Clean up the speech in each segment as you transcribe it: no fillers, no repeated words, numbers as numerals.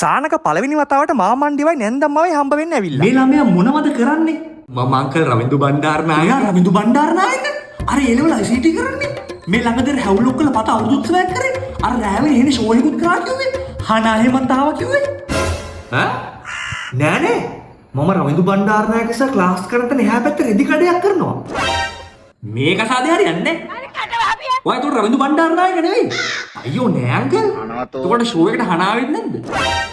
සානක පළවෙනි වතාවට මාමණ්ඩිවයි නැන්දම්මවයි හම්බ වෙන්න ඇවිල්ලා. මේ ළමයා මොනවද කරන්නේ? මම අංකල් රවින්දු බණ්ඩාරනායක. රවින්දු බණ්ඩාරනායක? අර එළවල ICT කරන්නේ. මේ ළඟදී හැවුලොක් කළ පත අවුරුදු උත්සවයක් කරේ. අර රෑවෙන් එහෙනේ ෂෝ එකකුත් කරා කිව්වේ. හනා එහෙමත් ආවා කිව්වේ. නෑ නෑ. මම රවින්දු බණ්ඩාරනායක සර් ක්ලාස් කරන තැන එහා පැත්තේ රෙදි කඩයක් කරනවා. මේක සාදේ හරියන්නේ නැහැ. ඔය ඒකට රවින්දු බණ්ඩාරනායක නෙවෙයි. අයියෝ නෑ අංකල්. එතකොට ෂෝ එකට හනා ආවෙත් නැද්ද?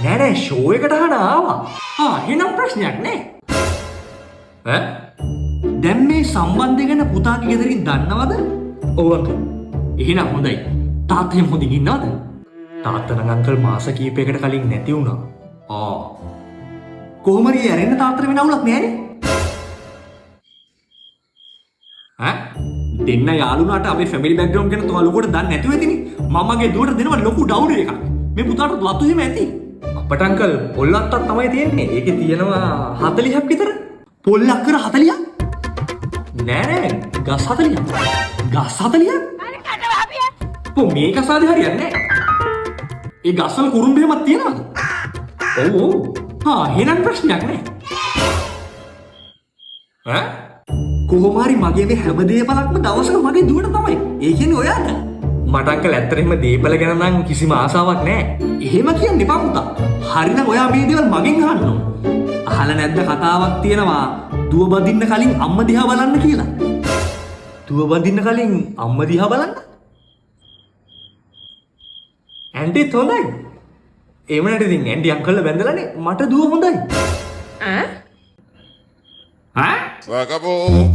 නෑ නෑ ෂෝ එකට හනා ආවා. එහෙනම් ප්‍රශ්නයක් නෑ. දැන් මේ සම්බන්ධය ගැන පුතාගේ ගෙදරින් දන්නවද? ඔව් අංකල්. එහෙනම් හොඳයි. තාත්තා එහෙම හොඳින් ඉන්නවද? තාත්තා නම් අංකල් මාස කිහිපයකට කලින් නැති වුණා. කොහොම හරි ඇරෙන්න තාත්තට වෙන අවුලක් නෑනේ. දෙන්න යාළුනාට අපේ ෆැමිලි බෑග්ග්‍රවුන්ඩ් ගැන තව ලොකුවට දන්නේ නැතුව ඇතිනේ. මමගේ දුවට දෙනවා ලොකු ඩවුන් එකක්. මේ පුතාට ලතු එහෙම ඇති. අපට අංකල් පොල්ලත්තක් තමයි තියෙන්නේ. ඒකේ තියෙනවා 40ක් විතර. පොල්ලක් කර 40ක්? නෑ නෑ ගස් 40ක්. ගස් 40ක්? මේක සාදේ හරියන්නේ නෑ. ඒ ගස්වල කුරුම්බ එහෙමත් තියනවද? ඔව්. එහෙනම් ප්‍රශ්නයක් නෑ. කොහොම හරි මගේ මේ හැම දේපලක්ම දවසක මගේ දුවට තමයි. ඒ කියන්නේ ඔයාට. මට අංකල් ඇත්තටම දීපල ගැන නම් කිසිම ආසාවක් නෑ. එහෙම කියන්න එපා පුතා. හරිනම් ඔයා මේ දේවල් මගෙන් අහන්න ඕන. අහලා නැද්ද කතාවක් තියෙනවා දුව බඳින්න කලින් අම්මා දිහා බලන්න කියලා. දුව බඳින්න කලින් අම්මා දිහා බලන්න? ඇන්ටිත් හොඳයි. එහෙම නැට ඉතින් ඇන්ටි අංකල්ලා බැඳලානේ මට දුව හොඳයි. Se acabó.